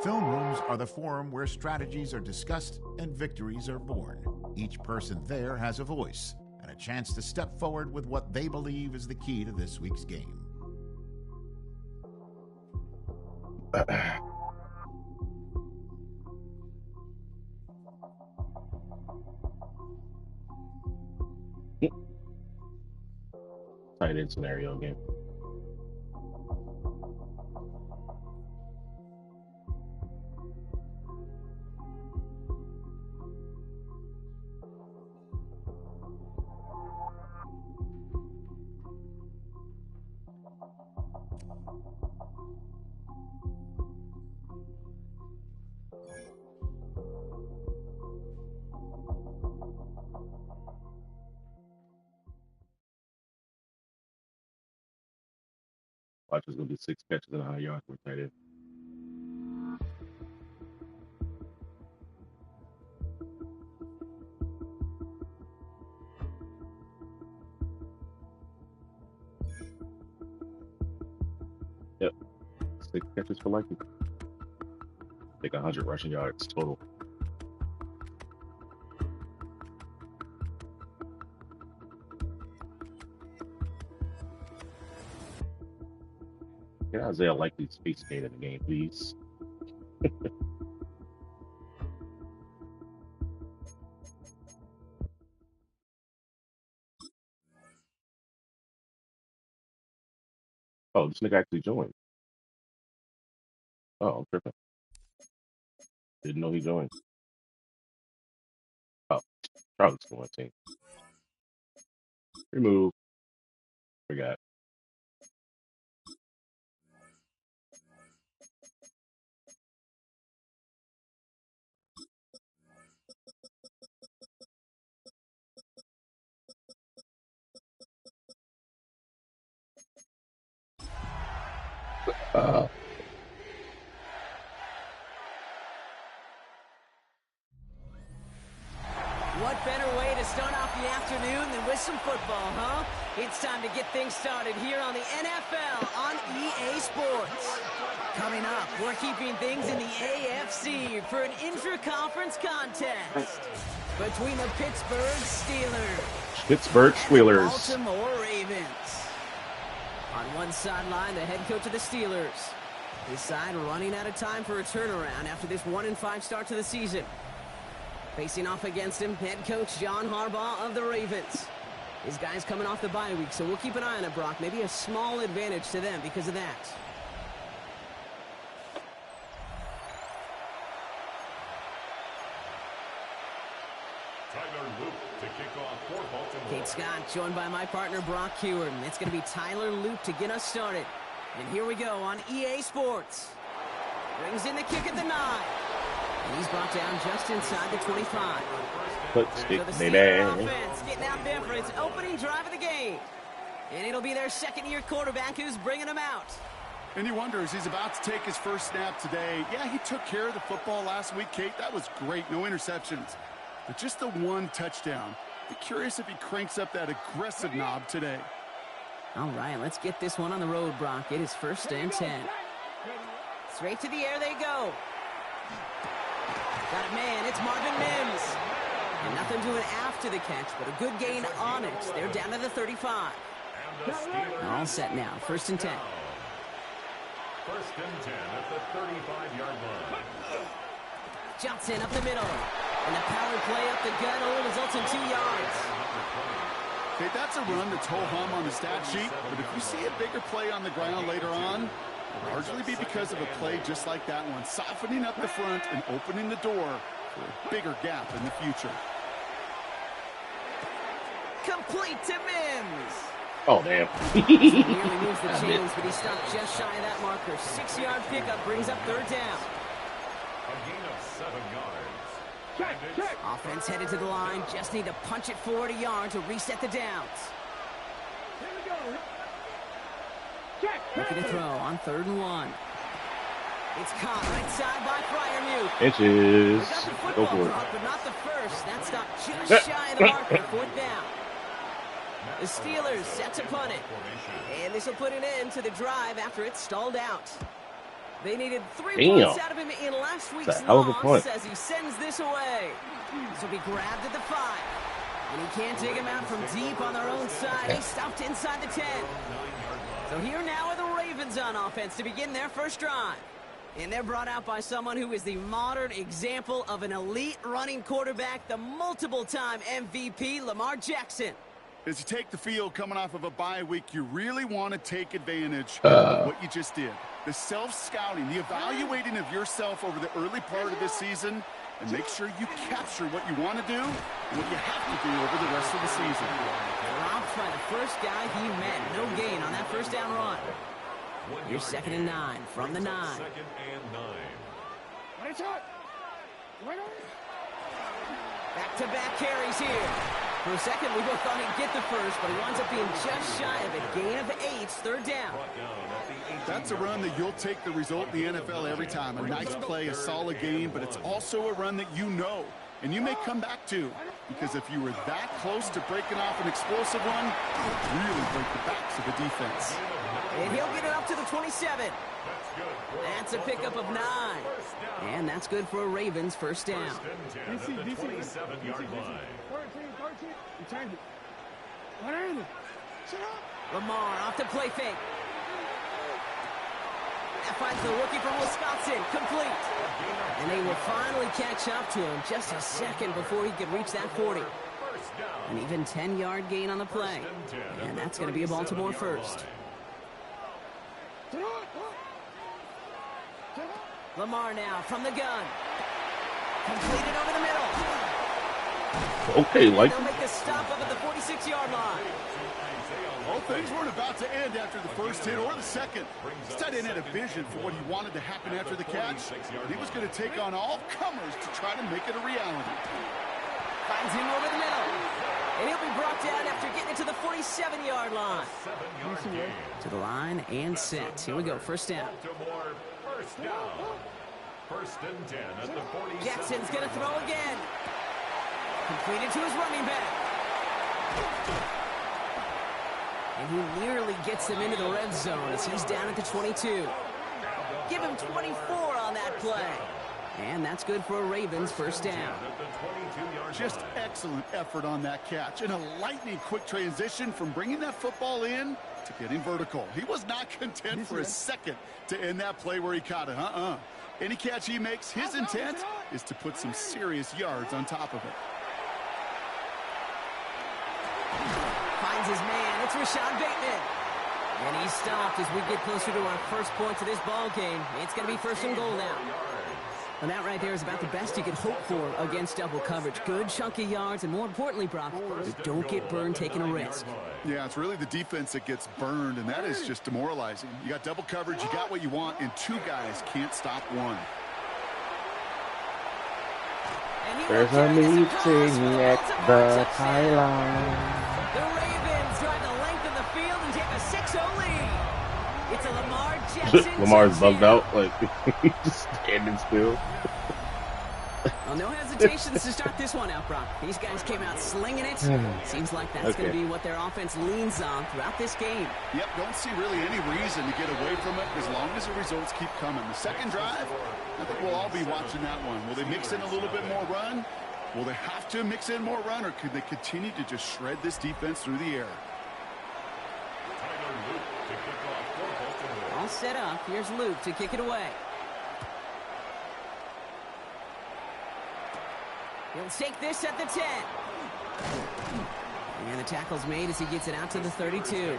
Film rooms are the forum where strategies are discussed and victories are born. Each person there has a voice and a chance to step forward with what they believe is the key to this week's game. Tight end scenario game. Watch, there's going to be 6 catches and 100 yards for tight end. Yep. 6 catches for Likely. Take 100 rushing yards total. Get Isaiah Likely's space skate in the game, please. Oh, this nigga actually joined. Oh, I'm tripping. Didn't know he joined. Oh, Charlie's going team. Remove. Forgot. What better way to start off the afternoon than with some football, huh? It's time to get things started here on the NFL on EA Sports. Coming up, we're keeping things in the AFC for an intra-conference contest between the Pittsburgh Squeelers. and the Baltimore Ravens. On one sideline, the head coach of the Steelers. His side running out of time for a turnaround after this 1-5 start to the season. Facing off against him, head coach John Harbaugh of the Ravens. His guys coming off the bye week, so we'll keep an eye on it, Brock. Maybe a small advantage to them because of that. Tyler Luke to kick off for Baltimore. Kate Scott joined by my partner Brock Heward. It's going to be Tyler Luke to get us started. And here we go on EA Sports. Brings in the kick at the 9. And he's brought down just inside the 25. So the Steelers offense getting out there for its opening drive of the game. And it'll be their second-year quarterback who's bringing them out. And he wonders, he's about to take his first snap today. Yeah, he took care of the football last week, Kate. That was great. No interceptions. But just the one touchdown. Be curious if he cranks up that aggressive knob today. All right, let's get this one on the road, Brock. It is 1st and 10. Straight to the air they go. Got it, man. It's Marvin Mims. And nothing doing after the catch, but a good gain on it. They're down to the 35. All set now. 1st and 10. 1st and 10 at the 35-yard line. Johnson up the middle. And the power play up the gut only results in 2 yards. Okay, that's a run that's ho-hum on the stat sheet, but if you see a bigger play on the ground later on, it'll largely be because of a play just like that one, softening up the front and opening the door for a bigger gap in the future. Complete to Mims. Oh, damn. He nearly moves the chains, but he stopped just shy of that marker. 6-yard pickup brings up 3rd down. A gain of 7 yards. Offense headed to the line. Just need to punch it forward a yard to reset the downs. Looking to throw on 3rd and 1. It's caught right side by Freiermuth. Inches. Got the Go football for it. block, but not the first. That stopped just shy of the marker. 4th down. The Steelers set to punt it. And this will put an end to the drive after it stalled out. They needed 3 Damn. points out of him in last week's That's a hell of a loss point. as he sends this away. So he grabbed at the 5. And he can't take him out from deep on their own side. He stopped inside the 10. So here now are the Ravens on offense to begin their first drive. And they're brought out by someone who is the modern example of an elite running quarterback, the multiple-time MVP, Lamar Jackson. As you take the field coming off of a bye week, you really want to take advantage of what you just did. The self-scouting, the evaluating of yourself over the early part of this season, and make sure you capture what you want to do and what you have to do over the rest of the season. Dropped by the first guy he met. No gain on that first down run. Here's 2nd and 9 from the 9. Second and 9. Back-to-back carries here. For a second, we both thought he'd get the first, but he winds up being just shy of a gain of 8, 3rd down. That's a run that you'll take the result in the NFL every time. A nice play, a solid game, but it's also a run that you know, and you may come back to. Because if you were that close to breaking off an explosive run, it would really break the backs of the defense. And he'll get it up to the 27. That's a pickup of 9. And that's good for a Ravens first down. First and 10 at the 27-yard line. Lamar off the play fake. That finds the rookie from Wisconsin, complete. And they will finally catch up to him just a second before he could reach that 40. An even 10-yard gain on the play. And that's going to be a Baltimore first. Lamar now from the gun. Completed over the middle. Okay, like They'll make a stop up at the 46-yard line. Well, things weren't about to end after the first hit or the second. This tight end had a vision for what he wanted to happen after the catch. And he was going to take on all comers to try to make it a reality. Finds him over the middle. And he'll be brought down after getting it to the 47-yard line. To the line and set. Here we go, first down. First down. First and 10 at the 47. Jackson's going to throw again. Completed to his running back. And he nearly gets them into the red zone as he's down at the 22. Give him 24 on that play. And that's good for a Ravens first down. Just excellent effort on that catch. And a lightning quick transition from bringing that football in to getting vertical. He was not content for a second to end that play where he caught it. Any catch he makes, his intent is to put some serious yards on top of it. Finds his man. It's Rashad Bateman. And he's stopped as we get closer to our first points of this ball game. It's going to be first and goal now. And that right there is about the best you could hope for against double coverage. Good chunky yards, and more importantly, Brock, don't get burned taking a risk. Yeah, it's really the defense that gets burned, and that is just demoralizing. You got double coverage, you got what you want, and 2 guys can't stop one. there's a meeting at the pylon. The Ravens drive the length of the field and take a 6-0 lead. It's a Lamar Jackson. Lamar's bugged out, like he's just standing still. Well, no hesitations to start this one out, Brock. These guys came out slinging it. Seems like that's going to be what their offense leans on throughout this game. Yep, don't see really any reason to get away from it as long as the results keep coming. The second drive, I think we'll all be watching that one. Will they mix in a little bit more run? Will they have to mix in more run, or could they continue to just shred this defense through the air? All set up. Here's Luke to kick it away. He'll take this at the 10. And the tackle's made as he gets it out to the 32.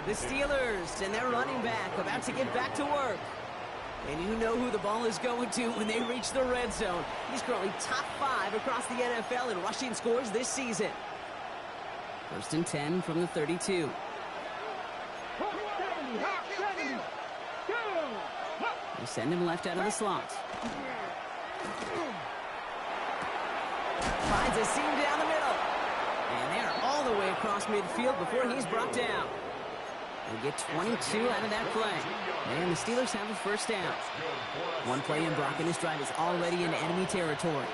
The Steelers and their running back about to get back to work. And you know who the ball is going to when they reach the red zone. He's currently top 5 across the NFL in rushing scores this season. First and 10 from the 32. They send him left out of the slot. Finds a seam down the middle. And they're all the way across midfield before he's brought down. They get 22 out of that play. And the Steelers have a first down. One play in, Brock, and this drive is already in enemy territory.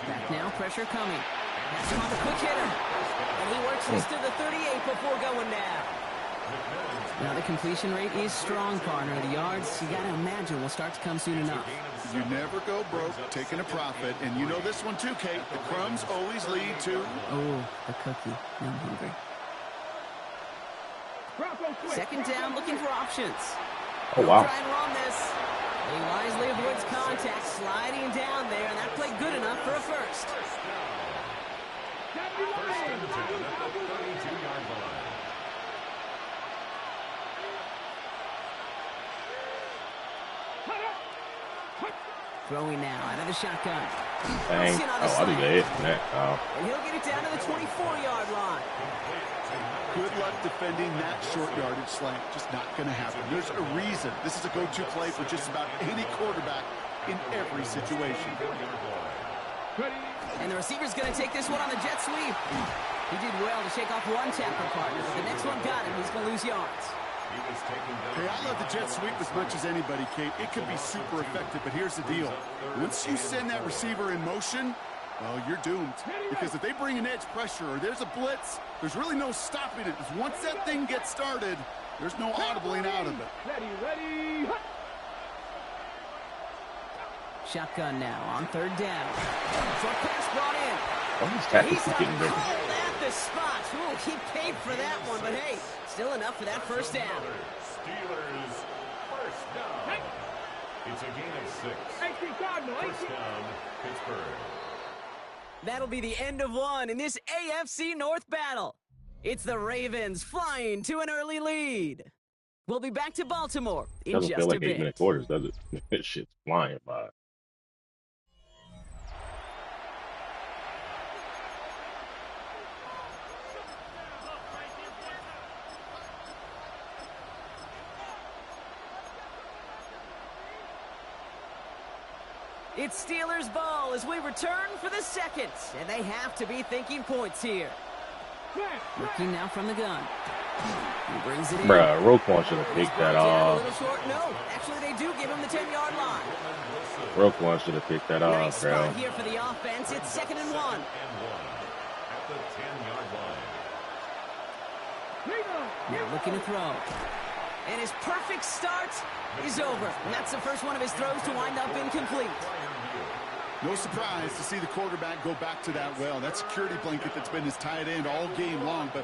Back now, pressure coming. That's him on the quick hitter. And he works this to the 38 before going down. Now the completion rate is strong, partner. The yards, you got to imagine, will start to come soon enough. You never go broke taking a profit. And you know this one too, Kate. The crumbs always lead to... Oh, the cookie. Now I'm hungry. Second down, looking for options. Oh, wow. Try and run this. He wisely avoids contact, sliding down there, and that played good enough for a first. First and 10 at the 32-yard line. Throwing now out of the shotgun. Dang. Oh, I think they hit that. Oh. And he'll get it down to the 24-yard line. Good luck defending that short yardage slant. Just not going to happen. There's a reason. This is a go-to play for just about any quarterback in every situation. And the receiver's going to take this one on the jet sweep. He did well to shake off one tackle partner, but the next one got him. He's going to lose yards. Hey, I love the jet sweep as much as anybody, Kate. It can be super effective, but here's the deal. Once you send that receiver in motion, well, you're doomed. Because if they bring an edge pressure or there's a blitz, there's really no stopping it. Because once that thing gets started, there's no audibling out of it. Ready. Shotgun now on third down. Short pass brought in. Oh, these tackles He's keep getting bigger. cold at the spot. Ooh, he paid for that one, but hey, still enough for that first down. Steelers first down. It's a gain of 6. First down, Pittsburgh. That'll be the end of one in this AFC North battle. It's the Ravens flying to an early lead. We'll be back to Baltimore in Doesn't just feel a like 8 minute bit. quarters, does it? This shit's flying by. It's Steelers ball as we return for the second, and they have to be thinking points here. Looking now from the gun. He brings it in. Bruh, Roquan should have picked that A off. little short. No, actually they do give him the 10-yard line. Roquan should have picked that Nice off, bro. spot here for the offense. It's 2nd and 1. At the 10-yard line. Now looking to throw. And his perfect start is over. And that's the first one of his throws to wind up incomplete. No surprise to see the quarterback go back to that well. That security blanket that's been his tight end all game long. But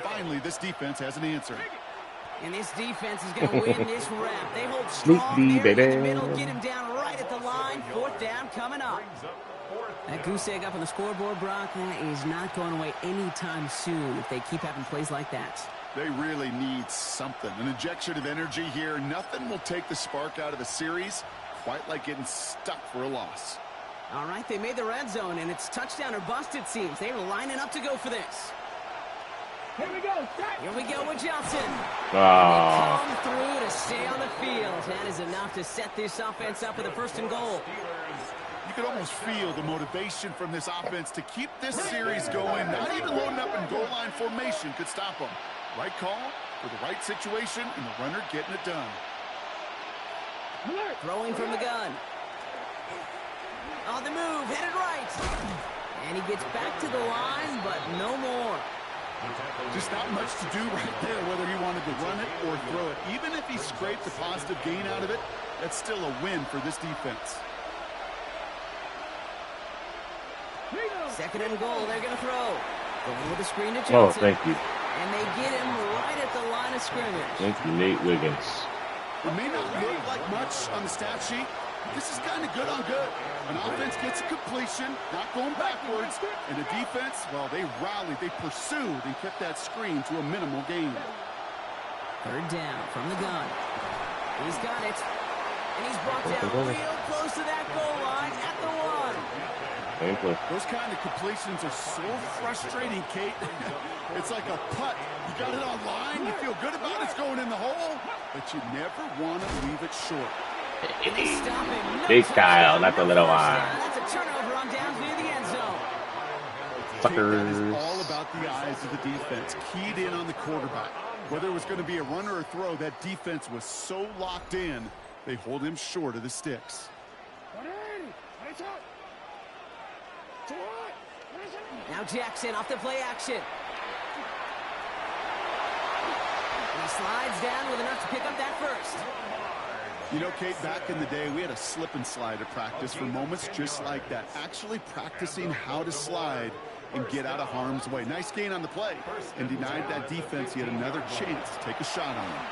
finally, this defense has an answer. And this defense is going to win this rep. They hold strong there in the middle, get him down right at the line. 4th down coming up. That goose egg up on the scoreboard, Brock, that is not going away anytime soon if they keep having plays like that. They really need something. An injection of energy here. Nothing will take the spark out of a series quite like getting stuck for a loss. All right, they made the red zone, and it's touchdown or bust, it seems. They were lining up to go for this. Here we go. Here we go with Johnson. Ah. They come through to stay on the field. That is enough to set this offense up with a 1st and goal. You could almost feel the motivation from this offense to keep this series going. Not even loading up in goal line formation could stop them. Right call for the right situation, and the runner getting it done. Throwing from the gun. On the move, headed right. And he gets back to the line, but no more. Just not much to do right there, whether he wanted to run it or throw it. Even if he scraped a positive gain out of it, that's still a win for this defense. 2nd and goal, they're going to throw. Going with the screen to Johnson. Oh, thank you. And they get him right at the line of scrimmage. Thank you, Nate Wiggins. It may not look like much on the stat sheet, but this is kind of good on good. An offense gets a completion, not going backwards, and the defense, well, they rallied, they pursued, and kept that screen to a minimal gain. 3rd down from the gun. He's got it. And he's brought down real close to that goal line at the 1. Those kind of completions are so frustrating, Kate. It's like a putt. You got it on line, you feel good about it's going in the hole, but you never want to leave it short. Big Kyle, not the little one. That's a turnover on downs near the end zone. That is all about the eyes of the defense, keyed in on the quarterback. Whether it was going to be a run or a throw, that defense was so locked in, they hold him short of the sticks. Now Jackson off the play action. slides down with enough to pick up that first. You know, Kate, back in the day, we had a slip and slide at practice for moments just like that. Actually practicing how to slide and get out of harm's way. Nice gain on the play, and denied that defense yet another chance to take a shot on him.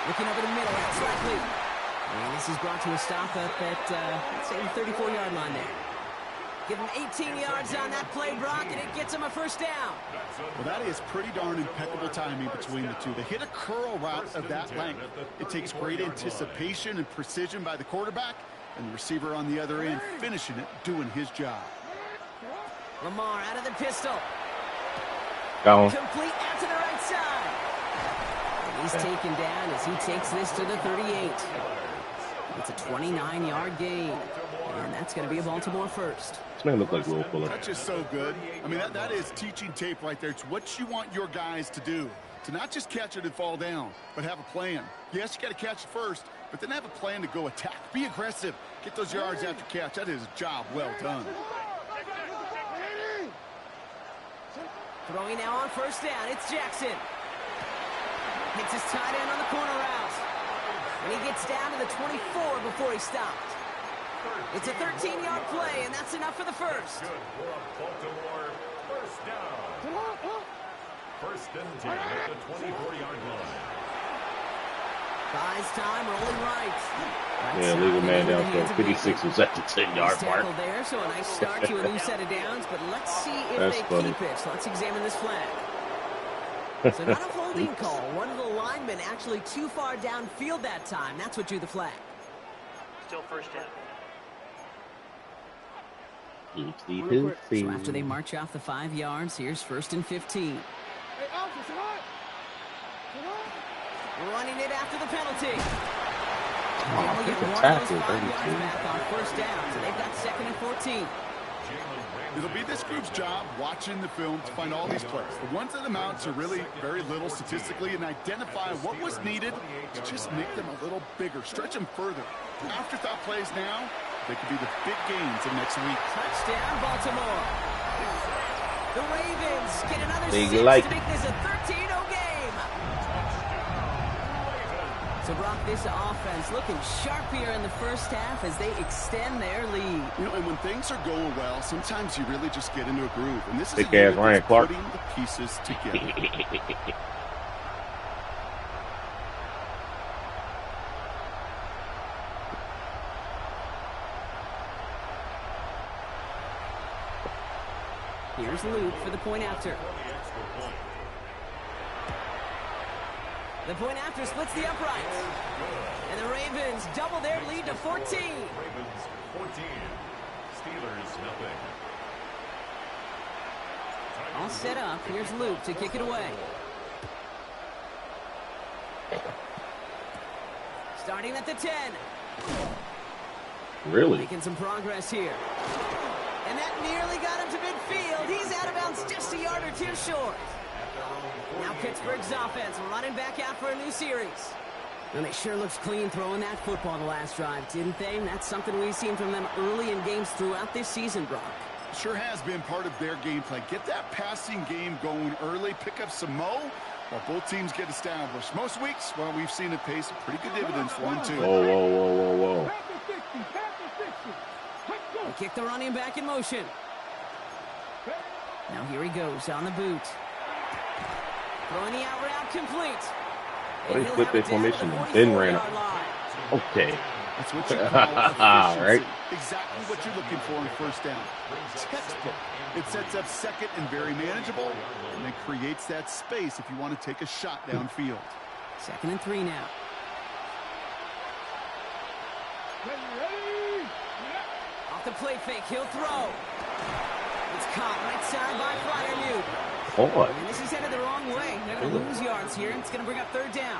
Looking over the middle, that's likely. And this is brought to a stop up at, let's say, the 34-yard line there. Give him 18 yards on that play, Brock, and it gets him a first down. Well, that is pretty darn impeccable timing between the two. They hit a curl route of that length. It takes great anticipation and precision by the quarterback, and the receiver on the other end finishing it, doing his job. Lamar out of the pistol. Go. Complete out to the right side. And he's taken down as he takes this to the 38. It's a 29-yard gain. And that's going to be a Baltimore first. This man looks like Will Fuller. That's just so good. I mean, that is teaching tape right there. It's what you want your guys to do. To not just catch it and fall down, but have a plan. Yes, you got to catch it first, but then have a plan to go attack. Be aggressive. Get those yards after catch. That is a job well done. Throwing now on first down. It's Jackson. Hits his tight end on the corner route. And he gets down to the 24 before he stopped. It's a 13-yard play, and that's enough for the first. Good for a Baltimore first down. First and 10 at the 24-yard line. Buys time, rolling right. Yeah, leave a man down for 56 was at the 10-yard mark. There, so a nice start to a new set of downs, but let's see if they keep it. So let's examine this flag. So not a holding call. One of the linemen actually too far downfield that time. That's what drew the flag. Still first down. So after they march off the 5 yards, here's first and 15. Running it after the penalty. Oh, Get one of those 5 yards back on first down, so they've got second and 14. It'll be this group's job watching the film to find all these plays. The ones that amount to really very little statistically and identify what was needed to just make them a little bigger, stretch them further. Afterthought plays now, they could be the big gains of next week. Touchdown, Baltimore. The Ravens get another They 6 like to make this a 13-0 game. So, Brock, this offense looking sharp here in the first half as they extend their lead. You know, and when things are going well, sometimes you really just get into a groove. And this is Big ass Ryan Clark. Putting the pieces together. Here's Luke for the point after. The point after splits the uprights. And the Ravens double their lead to 14. Ravens 14. Steelers nothing. All set up. Here's Luke to kick it away. Starting at the 10. Really? Making some progress here. And that nearly got him to midfield. He's out of bounds just a yard or two short. Now Pittsburgh's offense running back out for a new series. And they sure looks clean throwing that football the last drive, didn't they? And that's something we've seen from them early in games throughout this season, Brock. Sure has been part of their game plan. Get that passing game going early, pick up some mo while both teams get established. Most weeks, well, we've seen it pay some pretty good dividends for them, too. Whoa, whoa, whoa, whoa, whoa. They kick the running back in motion. Now here he goes on the boot. Throwing the out route complete. Oh, he flipped their formation and then ran up. Okay. That's what you call All right. Exactly what you're looking for in first down. Textbook. It sets up second and very manageable, and then creates that space if you want to take a shot downfield. Second and 3 now. Off the play fake, he'll throw. It's caught right side by Freiermuth. Oh, And this is headed the wrong way. They're going to lose yards here. It's going to bring up third down.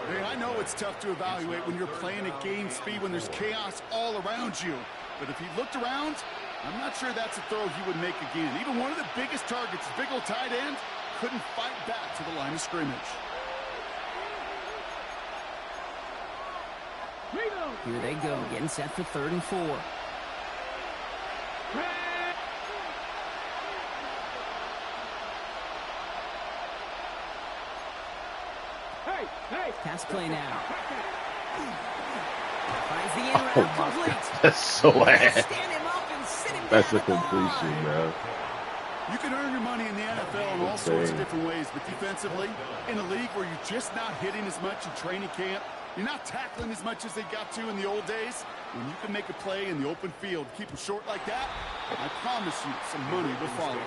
Hey, I know it's tough to evaluate when you're playing at game speed when there's chaos all around you. But if he looked around, I'm not sure that's a throw he would make again. Even one of the biggest targets, big old tight end, couldn't fight back to the line of scrimmage. Here they go, getting set for 3rd and 4. Pass play now. Finds the in route complete. That's so ass. Stand him up and sit him That's down a at the completion, line. bro. You can earn your money in the NFL in all sorts of different ways, but defensively, in a league where you're just not hitting as much in training camp, you're not tackling as much as they got to in the old days, when you can make a play in the open field, keep them short like that, I promise you some money will follow.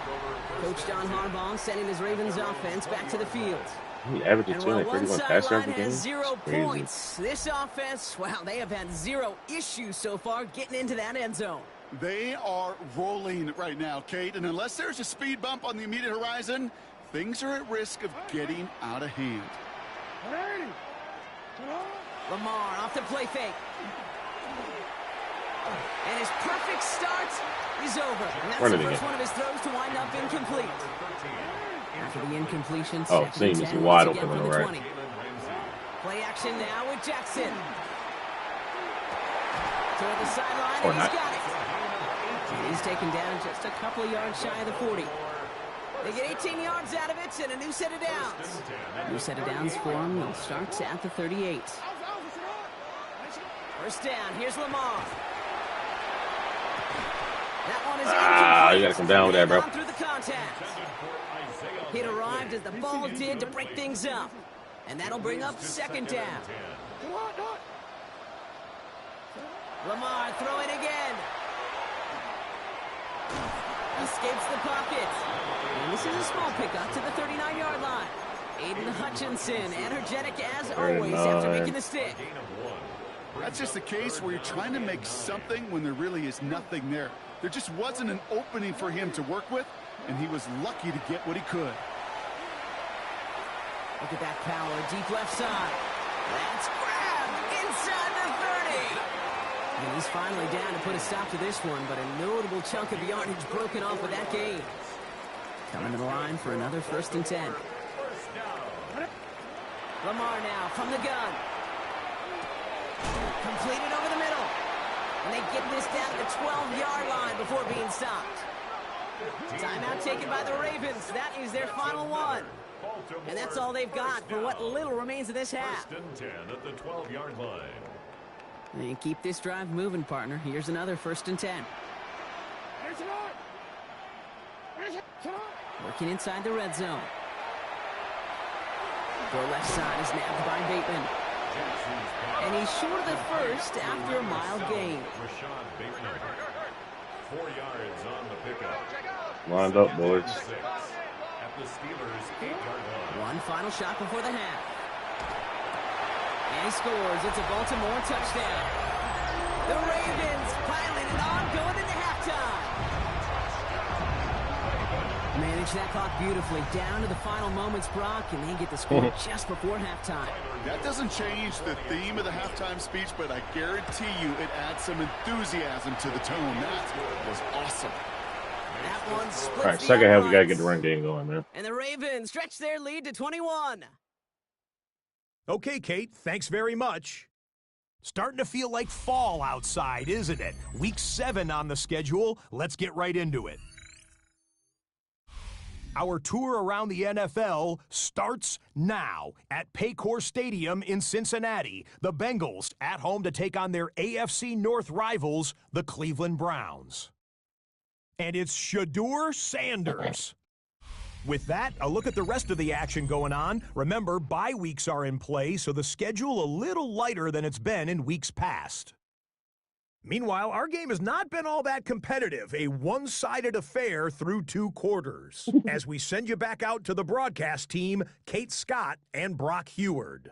Coach John Harbaugh sending his Ravens offense back to the field. He averaged And while one 231 pass yards sideline a game. has 0 Crazy. points, this offense, well, they have had 0 issues so far getting into that end zone. They are rolling right now, Kate, and unless there's a speed bump on the immediate horizon, things are at risk of getting out of hand. Lamar off the play fake. And his perfect start is over. And that's the first one of his throws to wind up incomplete. After the incompletion, Oh, second and seems 10 wide once again open from on the the 20. Play action now with Jackson. Toward the sideline, and he's got it. And he's taken down just a couple of yards shy of the 40. They get 18 yards out of it and a new set of downs. New set of downs for him. They'll start at the 38. First down. Here's Lamar. That one is incomplete. You got to come down with that, bro. Through the contact. It arrived as the ball did to break things up. And that'll bring up second down. Lamar throwing again. Escapes the pocket. And this is a small pickup to the 39-yard line. Aiden Hutchinson, energetic as always after making the stick. That's just a case where you're trying to make something when there really is nothing there. There just wasn't an opening for him to work with, and he was lucky to get what he could. Look at that power, deep left side. That's grabbed inside the 30. And he's finally down to put a stop to this one, but a notable chunk of yardage broken off with that gain. Coming to the line for another 1st and 10. Lamar now from the gun. Completed over the middle. And they get this down to the 12-yard line before being stopped. Timeout taken by the Ravens. That is their final one. And that's all they've got for what little remains of this half. 1st and 10 at the 12-yard line. And keep this drive moving, partner. Here's another 1st and 10. Working inside the red zone. Go left side is nabbed by Bateman. And he's short of the first after a mild gain. 4 yards on the pickup. Lined up, boys. At the Steelers' 8-yard line. One final shot before the half. And he scores. It's a Baltimore touchdown. The Ravens piling it on, going into halftime. Manage that clock beautifully. Down to the final moments, Brock, and they get the score just before halftime. That doesn't change the theme of the halftime speech, but I guarantee you it adds some enthusiasm to the tone. That was awesome. That one splits. All right, second half, we got to get the run game going, man. And the Ravens stretch their lead to 21. Okay, Kate, thanks very much. Starting to feel like fall outside, isn't it? Week 7 on the schedule. Let's get right into it. Our tour around the NFL starts now at Paycor Stadium in Cincinnati. The Bengals at home to take on their AFC North rivals, the Cleveland Browns. And it's Shedeur Sanders. With that, a look at the rest of the action going on. Remember, bye weeks are in play, so the schedule a little lighter than it's been in weeks past. Meanwhile, our game has not been all that competitive, a one-sided affair through 2 quarters. As we send you back out to the broadcast team, Kate Scott and Brock Heward.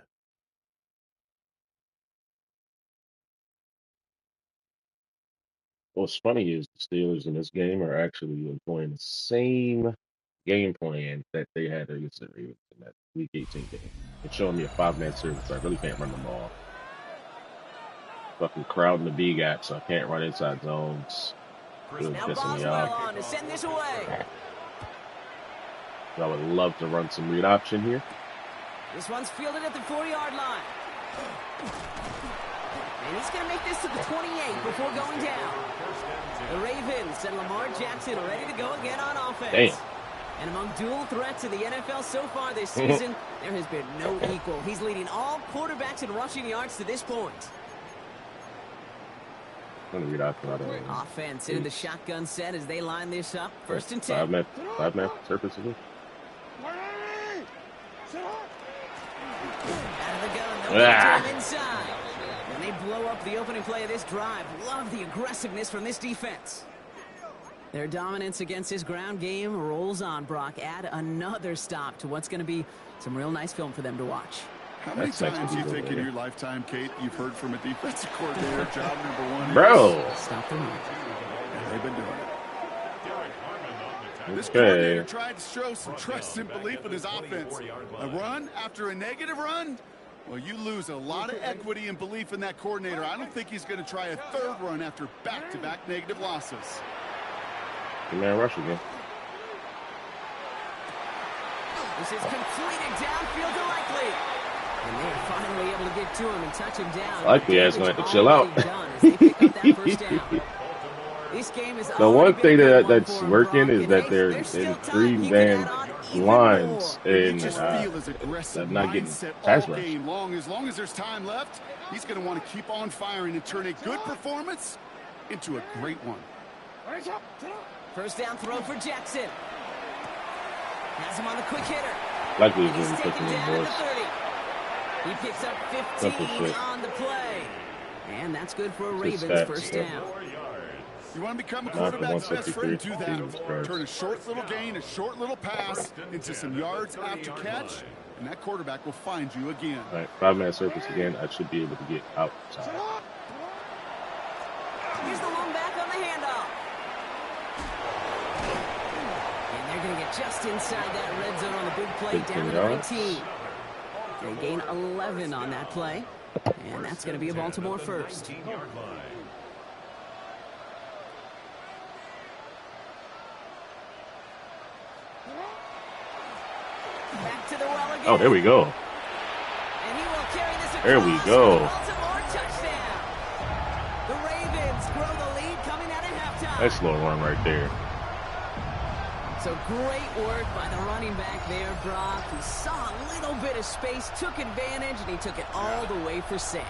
What's funny is the Steelers in this game are actually employing the same game plan that they had against the Ravens in that Week 18 game. It's showing me a 5-man series, so I really can't run the ball. Fucking crowding the B gap, so I can't run inside zones. Really Now pissing me Boswell off. on to send this away. I would love to run some read option here. This one's fielded at the 4-yard line. And he's going to make this to the 28 before going down. The Ravens and Lamar Jackson are ready to go again on offense. Damn. And among dual threats in the NFL so far this season, there has been no equal. He's leading all quarterbacks in rushing yards to this point. Offense into the shotgun set as they line this up. First and 10. Five-man surface. Out of the gun, they'll get him inside. And they blow up the opening play of this drive. Love the aggressiveness from this defense. Their dominance against this ground game rolls on, Brock. Add another stop to what's going to be some real nice film for them to watch. How many times do you think in your lifetime, Kate, you've heard from a defensive coordinator, job number one? Bro. Stop the run. They've been doing it. This coordinator tried to show some trust and belief in his offense. A run after a negative run? Well, you lose a lot of equity and belief in that coordinator. I don't think he's going to try a third run after back-to-back negative losses. Man, rush again. This is completed downfield to Likely. And they are finally able to get to him and touch him down. Likely is going to have to chill out. This game is the one thing that's working is that they're in three-man lines and not getting pass rush. As long as there's time left, he's going to want to keep on firing and turn a good performance into a great one. First down throw for Jackson. Has him on the quick hitter. Likely he's going to put him in boards. He picks up 15 on the play. And that's good for a Ravens first down. You want to become a quarterback's best friend, do that. Turn a short little gain, a short little pass into some yards after catch, and that quarterback will find you again. All right, five-man surface again. I should be able to get outside. Here's the long back on the handoff. And they're going to get just inside that red zone on the big play down to the 19. They gain 11 on that play, and that's going to be a Baltimore first. Back to the well again. Oh, there we go. And he will carry this across. There we go. Baltimore touchdown. The Ravens grow the lead coming out at halftime. That's slow run right there. So great work by the running back there, Brock, who saw a little bit of space, took advantage, and he took it all the way for 6.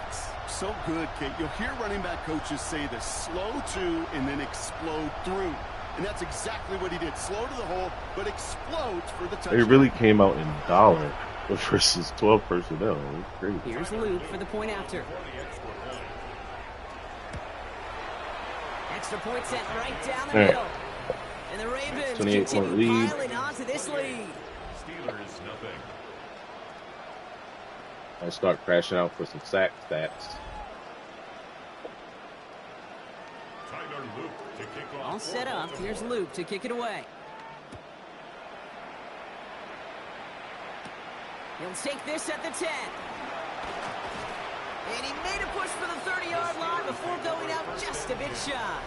So good, Kate. You'll hear running back coaches say this: slow to and then explode through. And that's exactly what he did. Slow to the hole, but explodes for the touchdown. They really came out in dollar versus 12 personnel. Crazy. Here's Luke for the point after. Extra point sent right down the middle. And the Ravens continue piling on to this lead. Steelers nothing. I start crashing out for some sack stats. All set up. Here's Luke to kick it away. He'll take this at the 10. And he made a push for the 30-yard line before going out just a bit shy.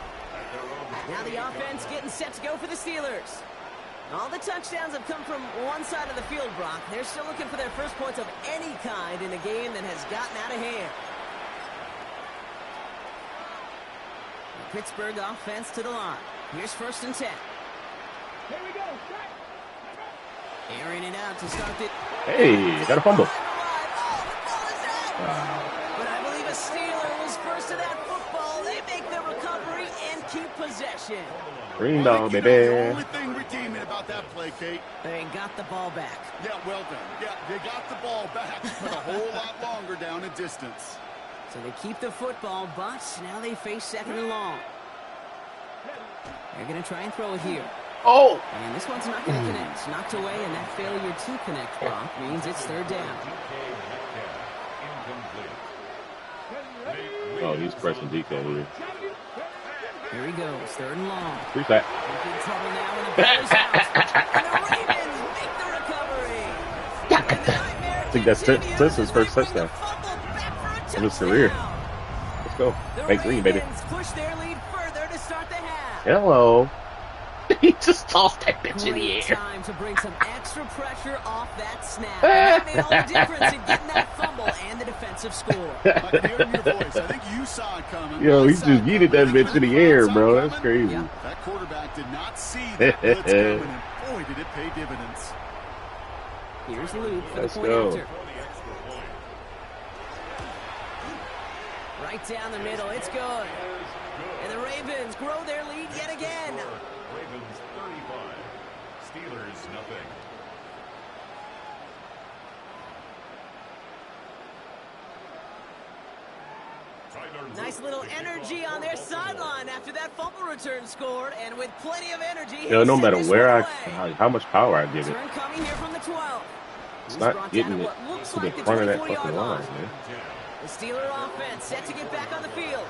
Now the offense getting set to go for the Steelers. All the touchdowns have come from one side of the field, Brock. They're still looking for their first points of any kind in a game that has gotten out of hand. The Pittsburgh offense to the line. Here's first and 10. Here we go. Airing it out to start it. Hey, got a fumble. But I believe a Steeler was first to that football. They make the recovery and keep possession. Green dog, baby. The only thing redeeming about that play, Kate. They got the ball back. Yeah, well done. Yeah, they got the ball back, but a whole lot longer down in distance. So they keep the football, but now they face second and long. They're going to try and throw it here. Oh! And this one's not going to connect. Knocked away, and that failure to connect, Brock, means it's third down. Oh, he's pressing DK here. Here he goes, third and long. Who's that? In trouble now in the Bears' house. And the Ravens make the recovery. I think that's Tessa's first touchdown of his career. Let's go. Make green, baby. Push their lead further to start the half. Hello. He just tossed that bitch in the Great air. time to bring some extra pressure off that snap. That made all the difference in getting that fumble and the defensive score. Hearing your voice, I think you saw it coming. Yo, he just yeeted that bitch in the air, bro. That's crazy. That quarterback did not see that blitz coming, and boy, did it pay dividends. Here's Luke for Let's the point go. after. Right down the middle, it's good. And the Ravens grow their lead yet again. Ravens 35, Steelers nothing. Nice little energy on their sideline after that fumble return scored, and with plenty of energy. You know, no matter where how much power I give it, Turn coming here from the 12. it's not getting it to the front of that fucking line, man. The Steeler offense set to get back on the field.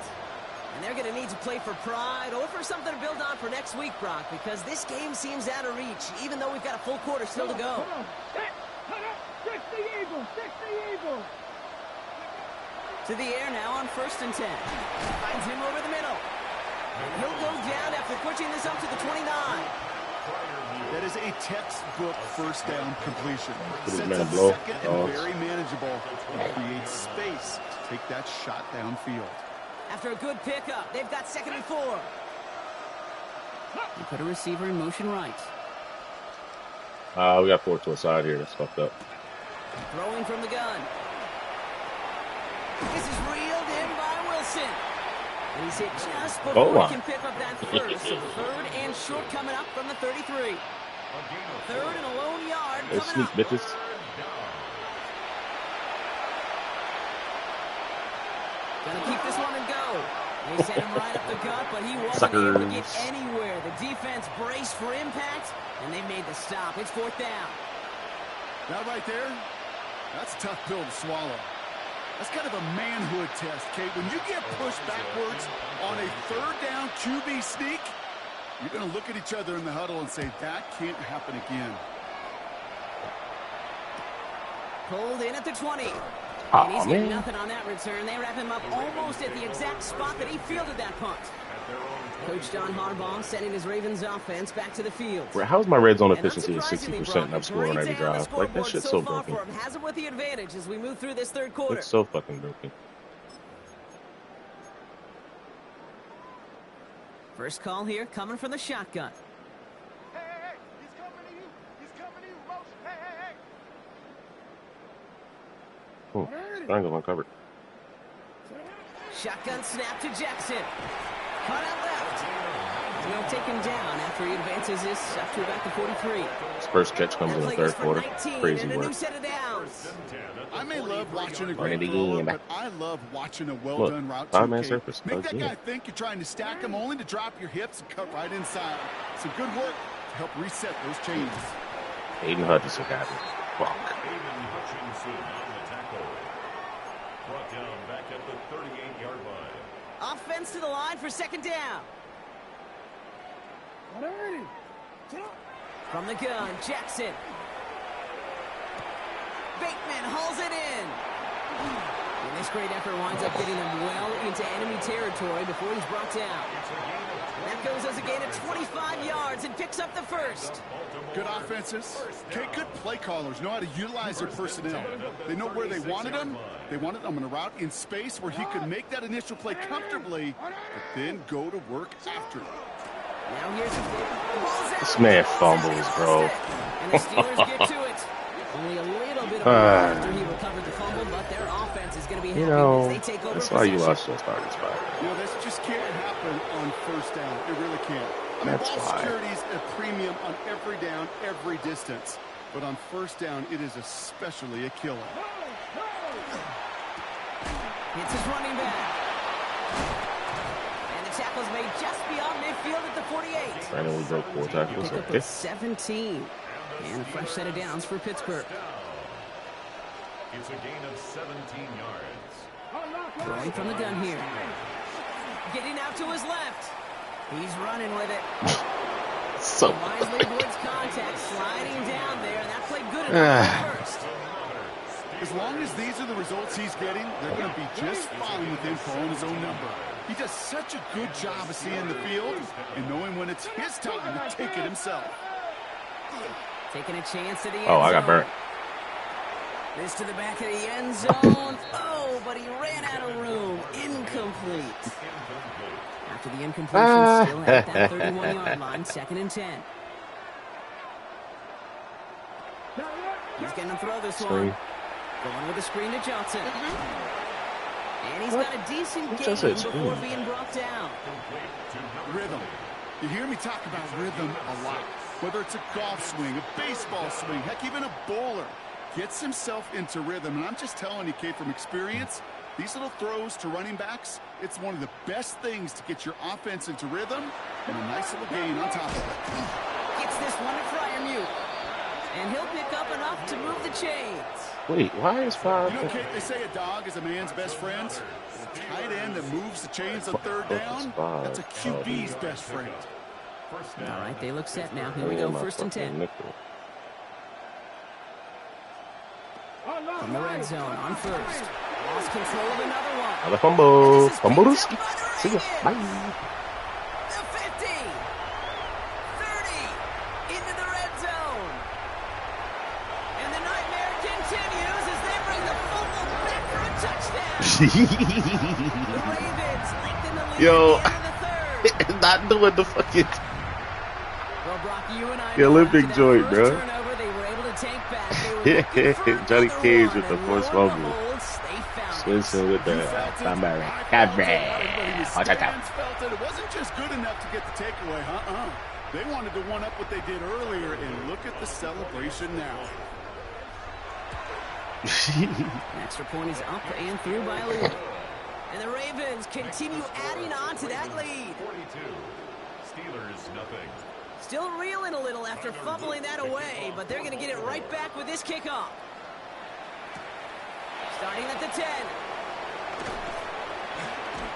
And they're going to need to play for pride or for something to build on for next week, Brock, because this game seems out of reach, even though we've got a full quarter still to go. Fix the Eagles! Fix the Eagles! To the air now on 1st and 10. Finds him over the middle. And he'll go down after pushing this up to the 29. That is a textbook first down completion. Put his Sets man up blow. second and very manageable. It creates space to take that shot downfield. After a good pickup, they've got 2nd and 4. You put a receiver in motion right. We got forward to a side here. That's fucked up. Throwing from the gun. This is reeled in by Wilson. And he's hit just before he can pick up that first. So 3rd and short coming up from the 33. 3rd and a lone yard Let's coming sneak, up. bitches. Gonna keep this one and go. They sent him right up the gut, but he wasn't able to get anywhere. The defense braced for impact, and they made the stop. It's 4th down. That right there, that's a tough pill to swallow. That's kind of a manhood test, Kate. When you get pushed backwards on a 3rd down QB sneak, you're going to look at each other in the huddle and say, that can't happen again. Pulled in at the 20. Oh, And he's man. getting nothing on that return. They wrap him up almost at the exact spot that he fielded that punt. Coach John Harbaugh sending his Ravens offense back to the field. How's my red zone And efficiency at unsurprisingly, 60% Brock, and I'm scoring great every day on the drive? Like, that scoreboard shit's so so far broken. for him. Has him with the advantage as we move through this 3rd quarter. It's so fucking broken. First call here coming from the shotgun. Hey, he's coming to you! He's coming to you! Motion! Hey! Triangle uncovered. Shotgun snap to Jackson. Cut out left. He'll take him down after he advances this up to about the 43. His first catch comes in the 3rd quarter. Crazy and a new work. set of downs. I may love watching a Run it great thrower, again. but I love watching a Look, well-done route. 5-man too, Kate. surface. Make that Again. guy think you're trying to stack him only to drop your hips and cut right inside. Some good work to help reset those chains. Aiden Hutchinson got it. Fuck. Aiden Hutchinson on the tackle. Brought down back at the 38-yard line. Offense to the line for 2nd down. From the gun, Jackson. Bateman hauls it in. And this great effort winds up getting them well into enemy territory before he's brought down. That goes as a gain of 25 yards and picks up the first. Good offenses. Okay, good play callers know how to utilize their personnel. They know where they wanted them. They wanted them on a route in space where he could make that initial play comfortably, but then go to work after. Now here's the ball's out. This man fumbles, bro. And the Steelers get to it. Only a little bit of after he recovered the fumble, but their offense is going to be happy as they take over That's why you possession. lost your starting spot. You know, this just can't happen on 1st down. It really can't. I mean, That's ball why. security is a premium on every down, every distance. But on 1st down, it is especially a killer. It's his running back. And the tackle's made just beyond midfield at the 48. Brandon, we broke 4 tackles. Pick up Okay. at 17. And a fresh set of downs for Pittsburgh. It's a gain of 17 yards. Throwing from the gun here. Getting out to his left. He's running with it. So Wisely avoids contact, sliding down there, and that played good enough first. As long as these are the results he's getting, they're going to be just fine with him calling his own number. He does such a good job of seeing the field and knowing when it's his time to take it himself. Taking a chance at the end Oh, I got zone. burnt. This to the back of the end zone. Oh, but he ran out of room. Incomplete. After the incompletion, still at that 31-yard line, 2nd and 10. He's going to throw this Screen. one. Going with a screen to Johnson. And he's got a decent What game just said before screen? being brought down. Rhythm. You hear me talk about rhythm a lot. Whether it's a golf swing, a baseball swing, heck, even a bowler gets himself into rhythm. And I'm just telling you, Kate, from experience, these little throws to running backs, it's one of the best things to get your offense into rhythm and a nice little gain on top of it. Gets this one at Fryermuth. And he'll pick up enough to move the chains. Wait, why is 5? You know, Kate, they say a dog is a man's best friend. A tight end that moves the chains on third down, that's a QB's best friend. All right, they look set now. Here we go, 1st and 10. From the red zone on 1st. Lost control of another one. Another fumble. Fumble. See ya. Bye. The 50. 30. Into the red zone. And the nightmare continues as they bring the fumble back for a touchdown. The Ravens lengthen the lead Yo. at the end of the 3rd. Not doing the fucking Well, Brock, you and I the know Olympic after that joint, first bro. turnover, they were able to take back. They were looking for Johnny another Cage one, with the and forced lo and fumble. behold, they found it. Swinson with the You felt it. comeback. I felt it. Everybody in the stands felt it. It wasn't just good enough to get the takeaway. They wanted to one up what they did earlier, and look at the celebration now. An extra point is up and through by a lead. And the Ravens continue adding on to that lead. 42. Steelers, nothing. Still reeling a little after fumbling that away, but they're going to get it right back with this kickoff. Starting at the 10.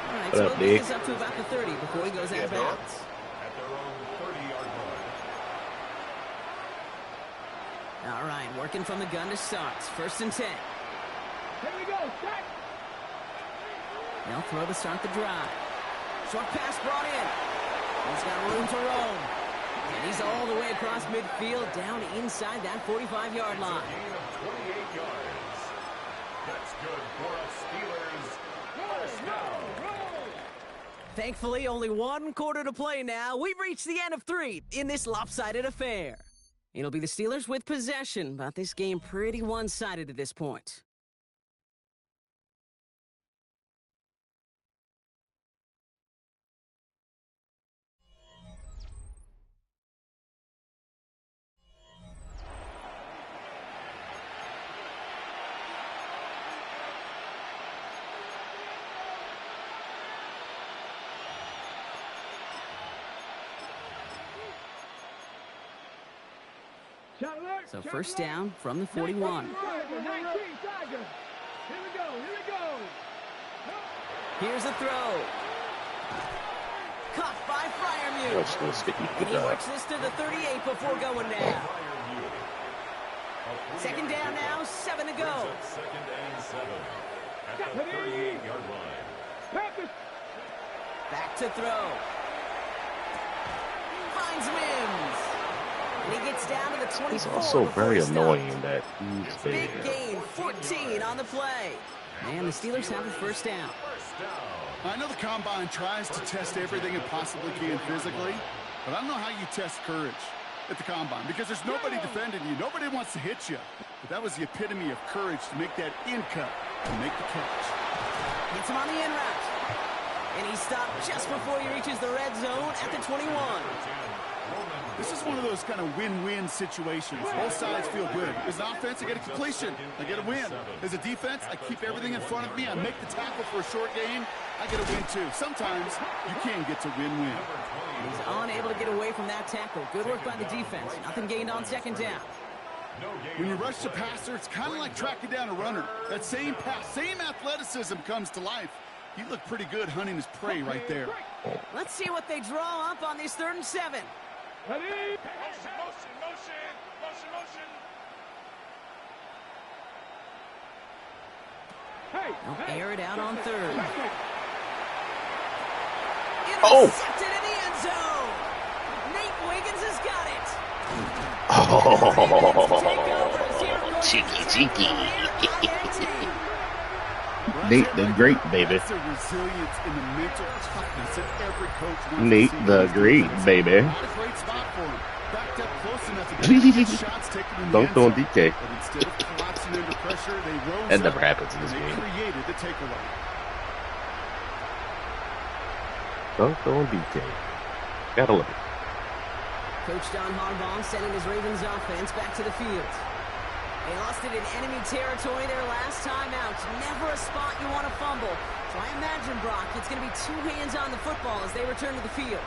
All right, so What up, we'll get Nick? this up to about the 30 before he goes out of bounds. At their own 30-yard line. All right, working from the gun to start. 1st and 10. Here we go, start. They'll throw to start the drive. Short pass brought in. He's got room to roam. And he's all the way across midfield, down inside that 45-yard line. Gain of 28 yards. That's good for us Steelers. First down. Thankfully, only 1 quarter to play now. We've reached the end of 3 in this lopsided affair. It'll be the Steelers with possession, but this game pretty one-sided at this point. So 1st down from the 41. Here's a throw. Caught by Fryermuth. That's still sticky. And Good he job. works this to the 38 before going down. 2nd down now, 7 to go. Second and 7. At the 38-yard line. Back to throw. Finds Mims. And he gets down to the 24. It's also before very he stops. annoying that he's Big there. gain, 14 on the play. And the Steelers have the 1st down. I know the Combine tries to test everything it possibly can physically, but I don't know how you test courage at the Combine because there's nobody defending you. Nobody wants to hit you. But that was the epitome of courage to make that in cut and make the catch. Gets him on the in route. And he stopped just before he reaches the red zone at the 21. This is one of those kind of win-win situations. Both sides feel good. As an offense, I get a completion. I get a win. As a defense, I keep everything in front of me. I make the tackle for a short gain. I get a win, too. Sometimes you can get to win-win. He's unable to get away from that tackle. Good work by the defense. Nothing gained on 2nd down. When you rush the passer, it's kind of like tracking down a runner. That same pass, same athleticism comes to life. He looked pretty good hunting his prey right there. Let's see what they draw up on this 3rd and 7. Ready? Motion. Hey, They'll air it out on 3rd. Oh! Intercepted in the end zone. Nate Wiggins has got it. Oh, cheeky, cheeky. Nate the Great, baby. That's a resilience in the mental toughness that every coach wants Nate to see. the Great, baby. Not a great spot for him. backed up close enough to get shots taken in the Don't end throw zone. DK. But instead of collapsing under pressure, they rose That up never happens in and this they game. created the takeaway. Don't throw DK. Gotta love it. Coach John Harbaugh sending his Ravens offense back to the field. They lost it in enemy territory their last time out. Never a spot you want to fumble. So I imagine, Brock, it's going to be two hands on the football as they return to the field.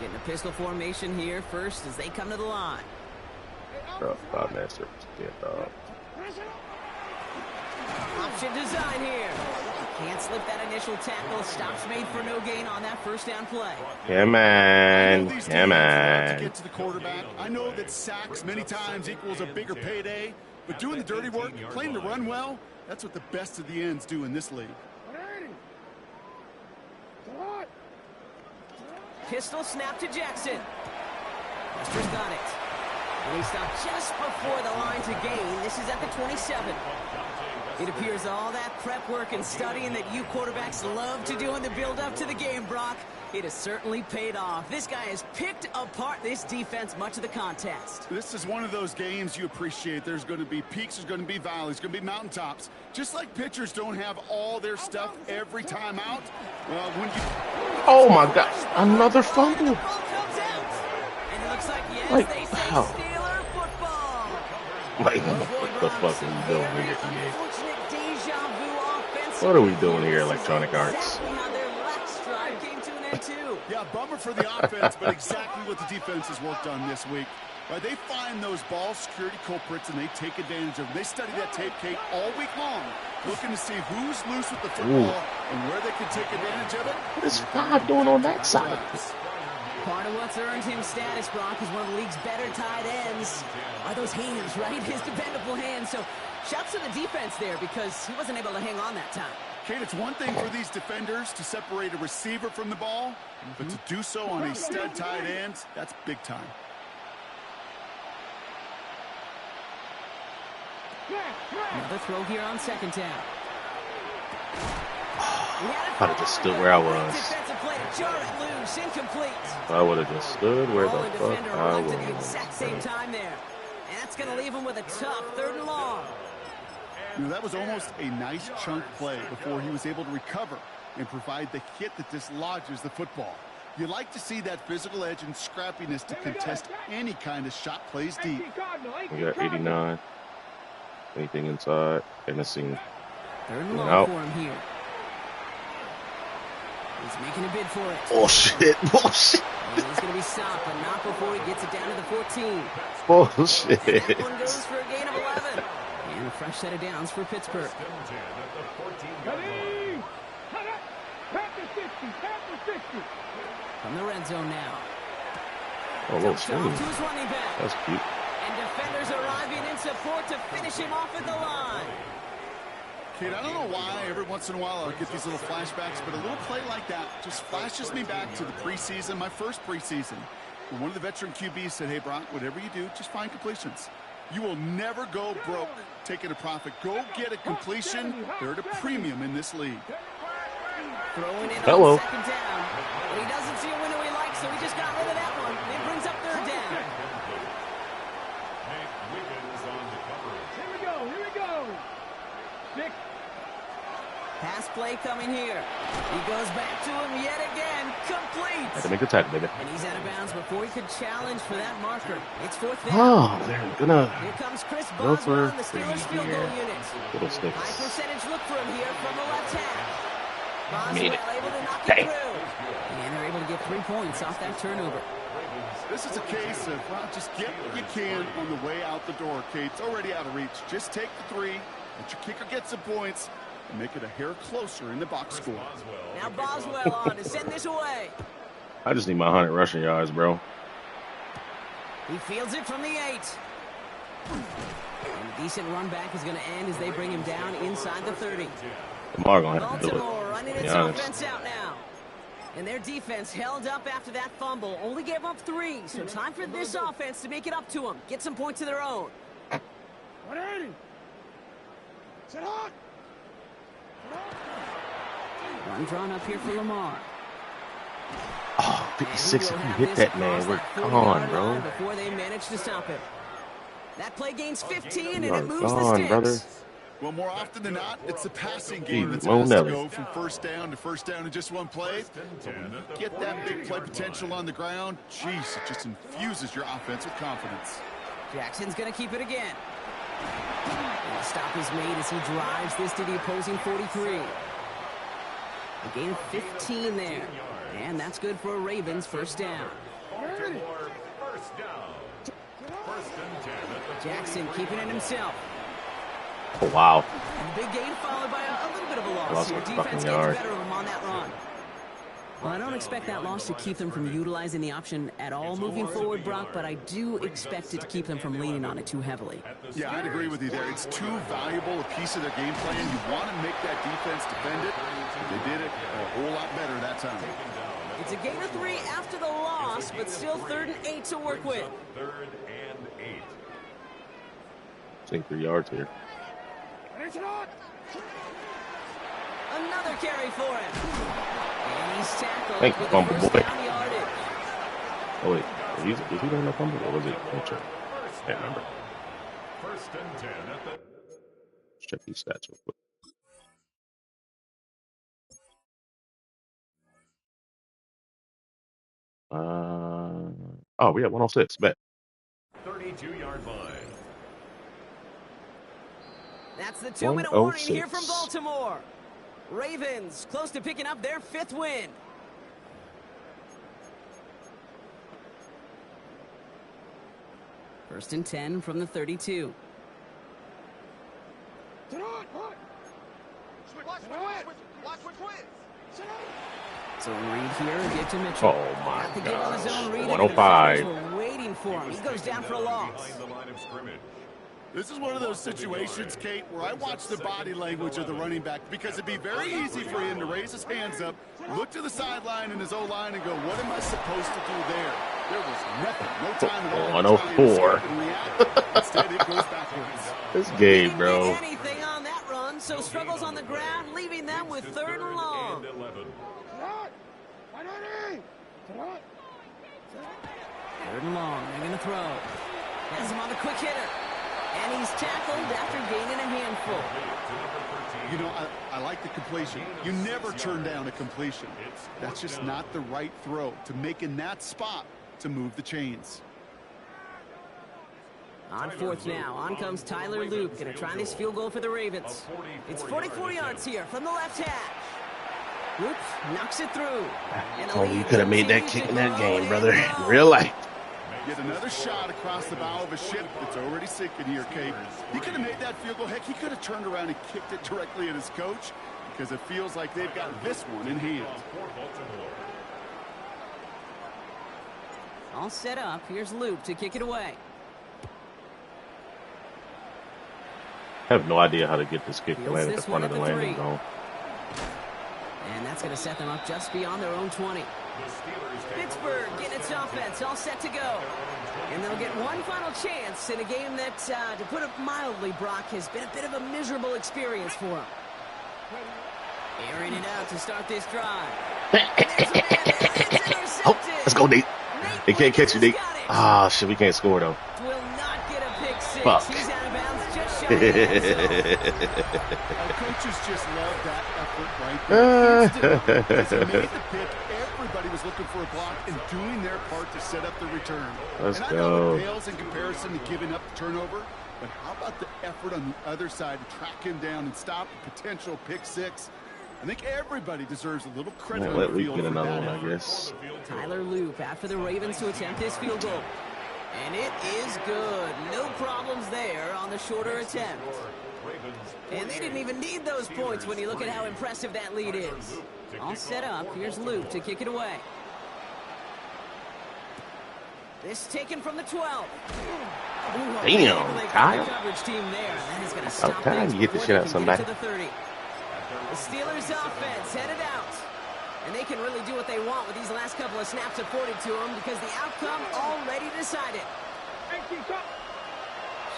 Getting a pistol formation here first as they come to the line. Oh, 5-man service. Option design here. Can't slip that initial tackle. Stops made for no gain on that first down play. Come on. To Come on. get to the quarterback. I know that sacks many times equals a bigger payday, but doing the dirty work, playing to run well, that's what the best of the ends do in this league. Pistol snap to Jackson. Lester's got it. And he stopped just before the line to gain. This is at the 27. It appears all that prep work and studying that you quarterbacks love to do in the build-up to the game, Brock, it has certainly paid off. This guy has picked apart this defense much of the contest. This is one of those games you appreciate. There's going to be peaks, there's going to be valleys, there's going to be mountaintops. Just like pitchers don't have all their stuff every time out. Well, when you... Oh, my God. Another fumble. The ball comes out. And it looks like, yes, Like, they say wow. Steeler football. Like, what the fuck are we doing here, EA? What are we doing here, Electronic Arts? Yeah, bummer for the offense, but exactly what the defense has worked on this week. They find those ball security culprits, and they take advantage of them. They study that tape, Kate, all week long, looking to see who's loose with the football and where they can take advantage of it. What is 5 doing on that side? Part of what's earned him status, Brock, is one of the league's better tight ends. Are those hands, right? His dependable hands. So shouts to the defense there because he wasn't able to hang on that time. Kate, it's one thing for these defenders to separate a receiver from the ball, but to do so on a stud tight end, that's big time. Another throw here on second down. I'd have just stood where I was. Defensive play to jar it loose, incomplete. I would have just stood where the fuck I arrived at the was. exact same time there. And that's going to leave him with a tough 3rd and long. You know, that was almost a nice chunk play before he was able to recover and provide the hit that dislodges the football. You like to see that physical edge and scrappiness to contest any kind of shot plays deep. We got 89. Anything inside? And the scene. 3rd and long Out. for him here. He's making a bid for it. Bullshit. Bullshit. And he's going to be stopped, but not before he gets it down to the 14. Bullshit. And that one goes for a gain of 11. And a fresh set of downs for Pittsburgh. From the red zone now. Oh, little swing. To his running back. That's cute. And defenders arriving in support to finish him off at the line. Kate, I don't know why every once in a while I'll get these little flashbacks, but a little play like that just flashes me back to the preseason, my first preseason. When one of the veteran QBs said, hey, Brock, whatever you do, just find completions. You will never go broke taking a profit. Go get a completion. They're at a premium in this league. Throwing it Hello. on second down. But he doesn't see a window he likes, so he just got rid of that one. It brings up 3rd down. Here we go. 6. Pass play coming here. He goes back to him yet again. Complete. Had to make the tackle, baby. And he's out of bounds before he could challenge for that marker. It's 4th down. Oh, they're gonna Here comes Chris go Boswell for on the Steelers field goal unit. little High sticks. percentage look for him here from the left half. Made Boswell it. able to knock Dang. it through. And they're able to get 3 points off that turnover. This is a case of, well, just get what you can on the way out the door, Kate. It's already out of reach. Just take the 3, let your kicker get some points, and make it a hair closer in the box score. Now Boswell on to send this away. I just need my 100 rushing yards, bro. He fields it from the 8. And a decent run back is going to end as they bring him down inside the 30. Lamar gonna have to do Baltimore it. running To be its honest. offense out now. And their defense held up after that fumble. Only gave up 3. So time for this offense to make it up to them. Get some points of their own. 180. Sit hot. Run drawn up here for Lamar. Oh, 56, if you hit that, man, we're gone, bro. Before they manage to stop it. That play gains 15, and You are it moves the gone, sticks. brother. Well, more often than not, it's the passing game that's Mo asked to Nelly. go from first down in just one play. But when you get that big play potential on the ground, geez, it just infuses your offense with confidence. Jackson's going to keep it again. And the stop is made as he drives this to the opposing 43. A gain of 15 there. And that's good for a Ravens first down. Jackson keeping it himself. Oh, wow. Big gain followed by a little bit of a loss. Lost Your a defense fucking gets yard. better of them on that run. Well, I don't expect that loss to keep them from utilizing the option at all moving forward, Brock, but I do expect it to keep them from leaning on it too heavily. Yeah, I'd agree with you there. It's too valuable a piece of their game plan. You want to make that defense defend it. They did it a whole lot better that time. It's a gain of 3 after the loss, but still 3rd and 8 to work with. 3rd and 8. Take 3 yards here. Another carry for him. And he's tackled. Thank you, with fumble the first boy. down yardage. Oh, wait. Is he going to fumble or was it Mitchell? Can't remember. 1st and 10 at the... Let's check these stats real quick. Oh, we have 106. Bet. 32-yard line. That's the 2-minute warning here 106. from Baltimore. Ravens close to picking up their 5th win. First and 10 from the 32. Zone read here and get to Mitchell. Oh, my Got the give on the gosh. zone read, and 105. the defenders were waiting for him. He goes down for a loss. Behind the line of scrimmage. This is one of those situations, Kate, where I watch the body language of the running back because it'd be very easy for him to raise his hands up, look to the sideline in his O-line and go, what am I supposed to do there? There was nothing, no time at all. 104. Instead, it goes backwards. This game, Didn't bro. get anything on that run, so struggles on the ground, leaving them with 3rd and long. 11. 3rd and long, they're going to throw. Has him on the quick hitter. And he's tackled after gaining a handful. You know, I like the completion. You never turn down a completion. That's just not the right throw to make in that spot to move the chains. On 4th now, on comes Tyler Luke, going to try this field goal for the Ravens. It's 44 yards here from the left hash. Luke knocks it through. And the Oh, you lead could have made that continues kick to in that grow game, and brother. grow. In real life. Get another shot across the bow of a ship that's already sinking here, Kate. He could have made that field goal. Heck, he could have turned around and kicked it directly at his coach because it feels like they've got this one in hand. All set up. Here's Luke to kick it away. I have no idea how to get this kick to Fields land at the this front one of the at the landing 3. zone. And that's going to set them up just beyond their own 20. Pittsburgh getting its offense all set to go. And they'll get one final chance in a game that, to put it mildly, Brock, has been a bit of a miserable experience for them. Airing it out to start this drive. Oh, let's go, Nate. They can't catch you, Nate. Ah, shit, we can't score, though. Will not get a pick 6. Fuck. He's out of bounds just shy of the end zone. Our coaches just love that effort right there. Instantly, as he made the pick, everybody was looking for a block and doing their part to set up the return. Let's and I know go. it pales in comparison to giving up the turnover, but how about the effort on the other side to track him down and stop a potential pick 6? I think everybody deserves a little credit on Let the Luke field get for another that one, I effort. guess. Tyler Loop after the Ravens to attempt this field goal. And it is good. No problems there on the shorter attempt. And they didn't even need those points when you look at how impressive that lead is. All set up. Here's Loop to kick it away. This taken from the 12. Damn, Kyle. Coverage team there. That is going to stop Kyle, things you get the before shit they out of can get somebody. to the 30. The Steelers offense headed out. And they can really do what they want with these last couple of snaps afforded to them because the outcome already decided.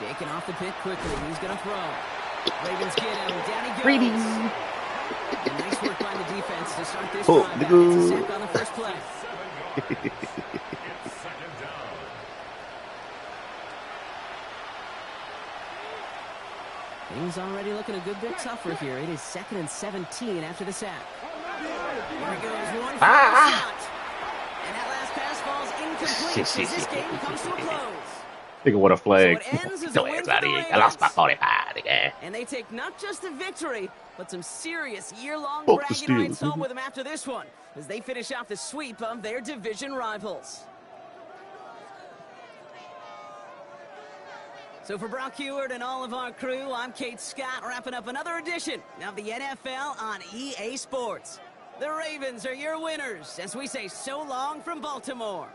Shaking off the pick quickly. He's going to throw. Ravens get him. Down he goes. And nice work by the defense to start this Oh, drive out. It's a nigga. sack on the first play. It's second down. Things already looking a good bit tougher here. It is 2nd and 17 after the sack. Here goes one final shot. And that last pass falls incomplete as this game comes to a close. Nigga, what a So flag. it ends as a Your win ass for out the of here. I lost my Ravens. 45, nigga. And they take not just a victory, but some serious year-long Fuck the bragging rights Steelers, home nigga. with them after this one, as they finish off the sweep of their division rivals. So for Brock Heward and all of our crew, I'm Kate Scott, wrapping up another edition of the NFL on EA Sports. The Ravens are your winners, as we say so long from Baltimore.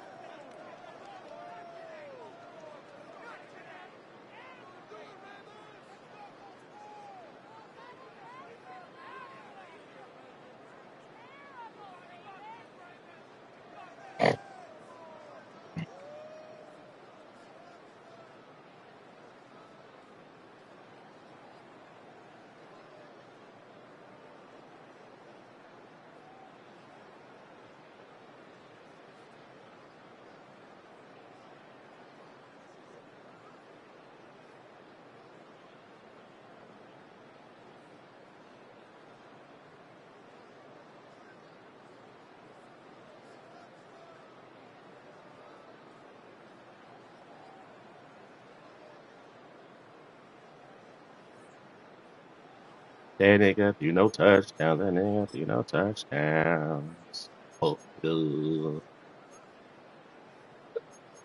That nigga, you know touchdowns. That nigga, you know touchdowns. Oh, good.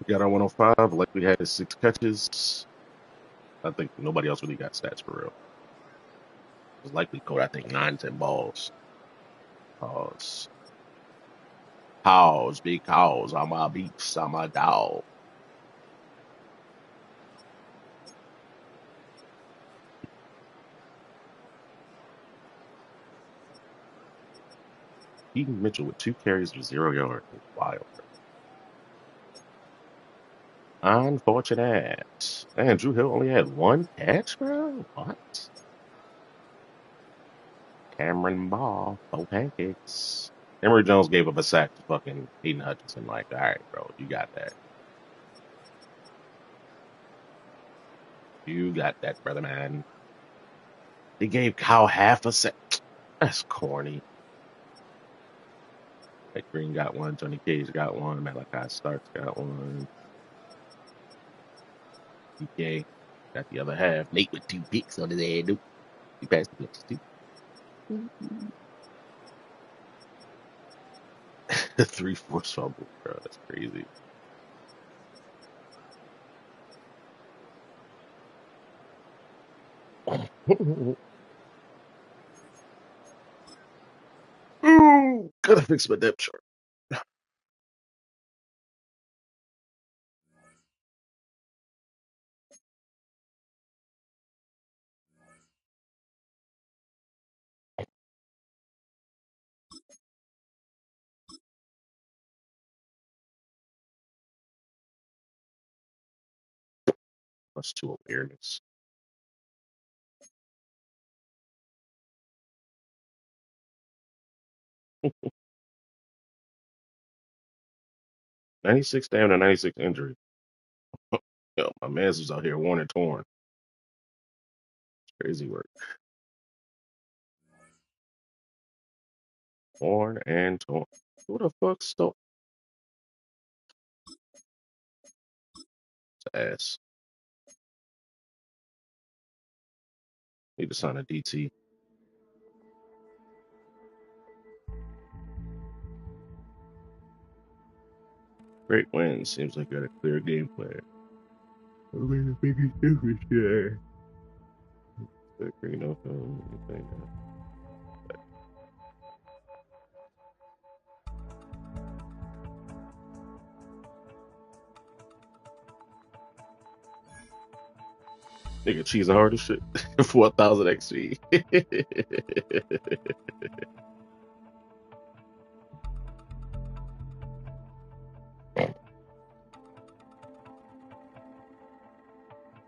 We got our 105. Like we had 6 catches. I think nobody else really got stats for real. It was likely caught, I think, 9, 10 balls. Pause. Pause, because I'm a beast. I'm a dog. Keaton Mitchell with 2 carries for 0 yards. Wild. Unfortunate. Man, Drew Hill only had 1 catch, bro? What? Cameron Ball, 4 pancakes. Emory Jones gave up a sack to fucking Aiden Hutchinson. Like, all right, bro, you got that. You got that, brother, man. They gave Kyle half a sack. That's corny. Mike Green got 1. Johnny Cage got 1. Malachi Starks got 1. DK got the other half. Nate with 2 picks on his head. Nope. He passed the pitches, too. 3 forced fumbles, bro. That's crazy. Ooh, gotta fix my depth chart. +2 awareness. 96 down to 96 injury. Yo, my man's was out here worn and torn. Crazy work. Worn and torn. Who the fuck stole ass? Need to sign a DT. Great win. Seems like got a clear game plan. What made the biggest difference here? Green open. Nigga, cheese hard as shit. 4,000 XP.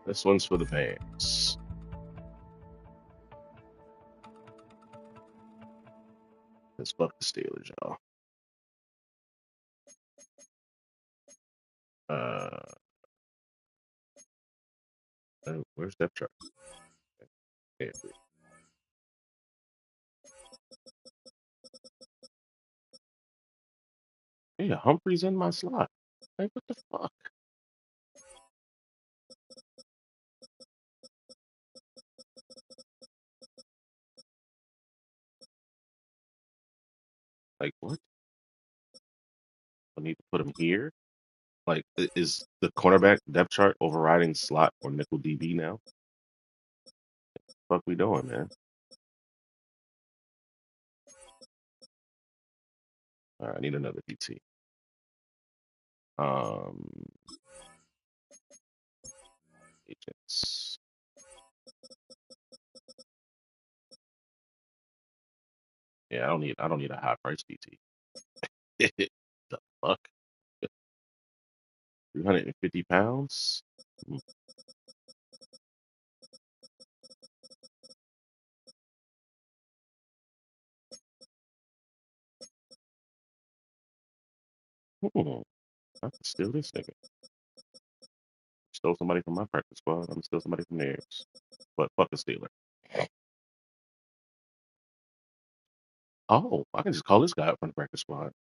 This one's for the fans. Let's fuck the Steelers, y'all. Where's depth chart? There it is. Yeah, Humphrey's in my slot. Like, what the fuck? Like, what? I need to put him here? Like, is the cornerback depth chart overriding slot or nickel DB now? Fuck we doing, man? All right, I need another DT. Um, agents. Yeah, I don't need a high price DT. The fuck? 350 pounds? Mm, Hmm. I can steal this nigga. Stole somebody from my practice squad. I'm still somebody from theirs. But fuck a stealer. Oh, I can just call this guy up from the practice squad.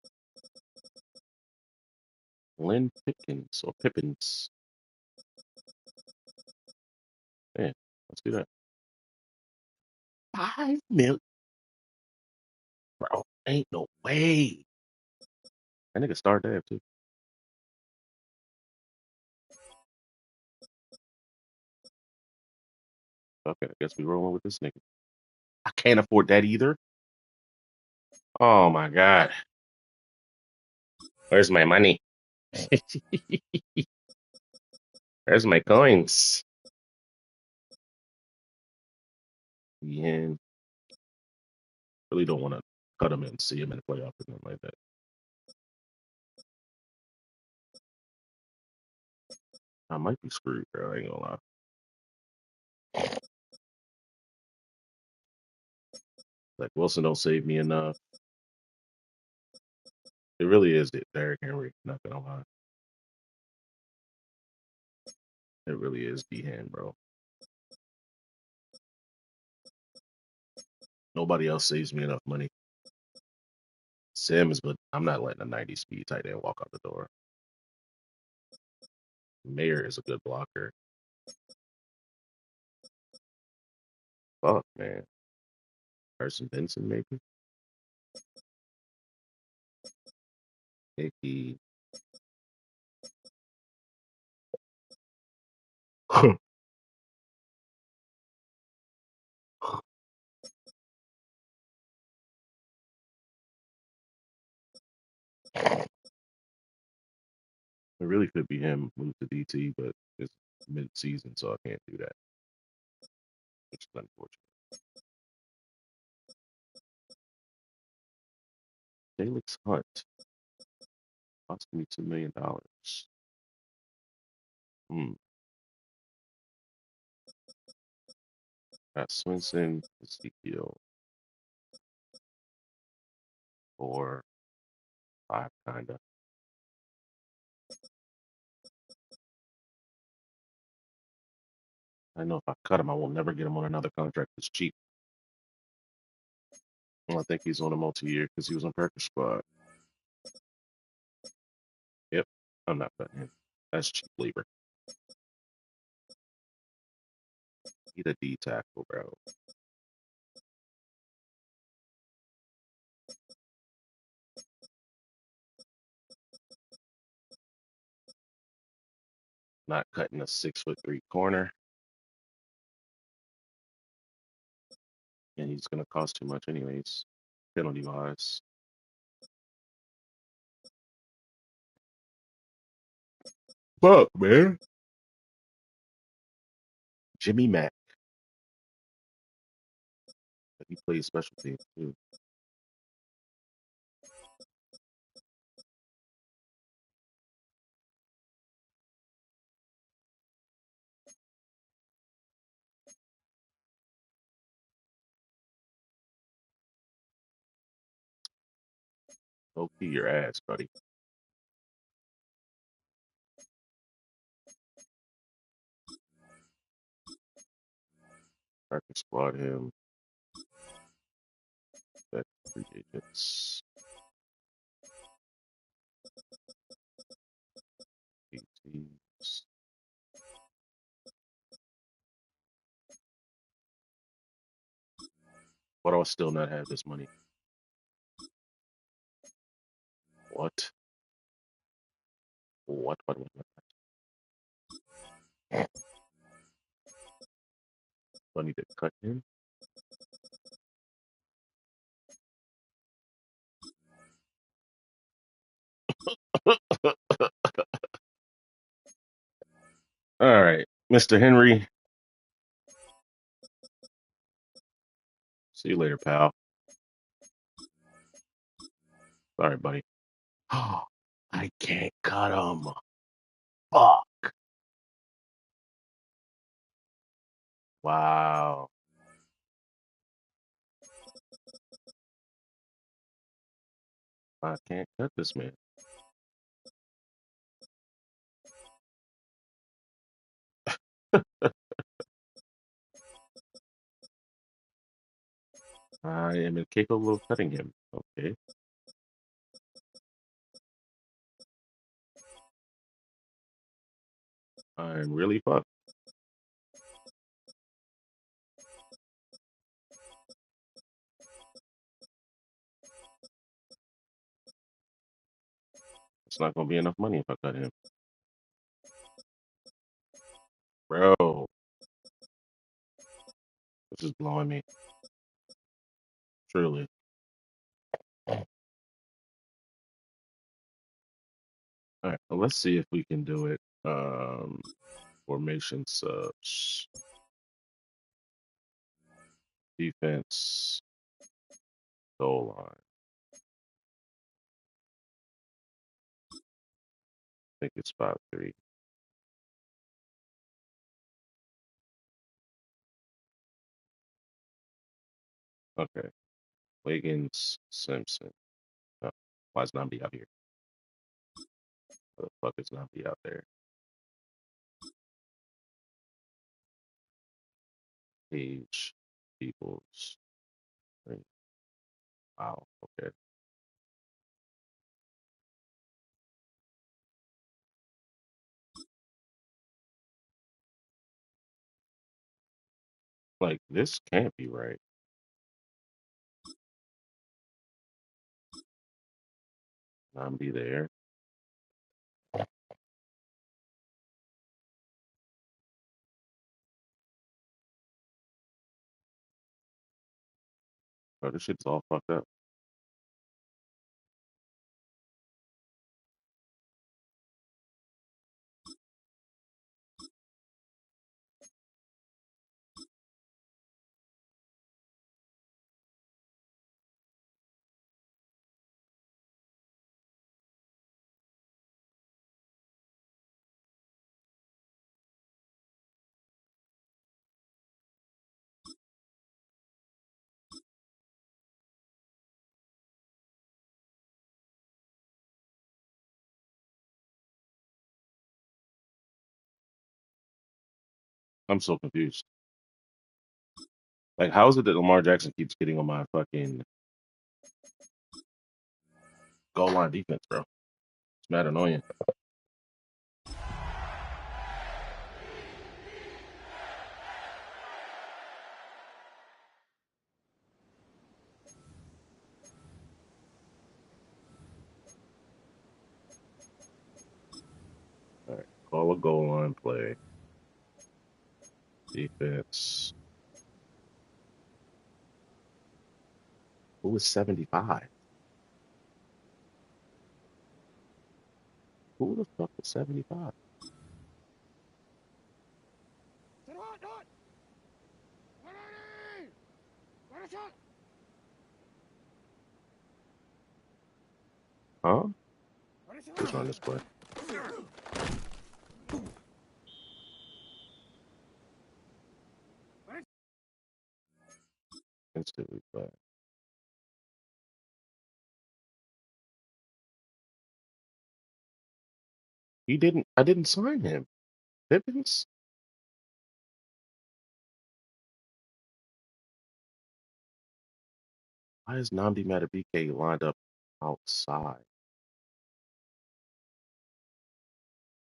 Lynn Pickens or Pippins. Yeah, let's do that. 5 million, bro. Ain't no way. That nigga started there too. Okay, I guess we rolling with this nigga. I can't afford that either. Oh my god. Where's my money? Where's my coins? Yeah, really don't want to cut him and see him in the playoff or nothing like that. I might be screwed, bro. I ain't gonna lie. Like Wilson don't save me enough. It really is Derrick Henry. Not gonna lie. It really is D-Hand, bro. Nobody else saves me enough money. Sims, but I'm not letting a 90 speed tight end walk out the door. Mayer is a good blocker. Fuck, man. Carson Benson, maybe. Hickey. I It really could be him move to DT, but it's mid-season, so I can't do that, which is unfortunate. Felix Hunt costing me $2 million. Hmm. Got Swinson, Ezekiel, 4, 5, kinda. I know if I cut him, I will never get him on another contract that's cheap. Well, I think he's on a multi-year because he was on practice squad. Yep, I'm not cutting him. That's cheap labor. Need a D tackle, bro. Not cutting a 6'3" corner, and he's gonna cost too much anyways, penalty wise. Fuck, man. Jimmy Mack. He plays special teams too. Low key your ass, buddy. I can squad him. Back free agents. PTs. Why do I still not have this money? What? What? Do I need to cut him? All right, Mr. Henry. See you later, pal. Sorry, buddy. Oh, I can't cut him. Fuck. Wow. I can't cut this man. I am incapable of cutting him. Okay. I'm really fucked. It's not gonna be enough money if I cut him. Bro, this is blowing me. Truly. All right, well, let's see if we can do it. Formation subs, defense, goal line. I think it's 5-3. Okay. Wiggins, Simpson. Oh, why is Nambi out here? Why the fuck is Nambi out there? Page, Peoples. Wow. Okay. Like, this can't be right. Nambi there. Bro, this shit's all fucked up. I'm so confused. Like, how is it that Lamar Jackson keeps getting on my fucking goal line defense, bro? It's mad annoying. All right, call a goal line play. Defense. Who is 75? Who the fuck is 75? Huh? Let's run this play. Instantly play. He didn't. I didn't sign him. Pippins. Why is Namdi Matabike lined up outside?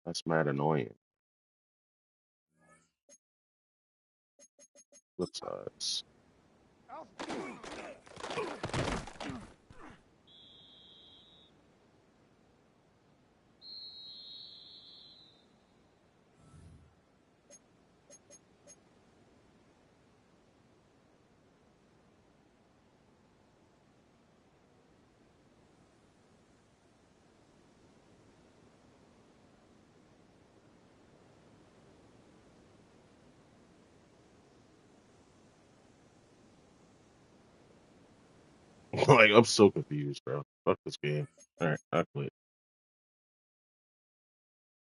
That's mad annoying. Flip sides. Like I'm so confused, bro. Fuck this game. All right, I quit.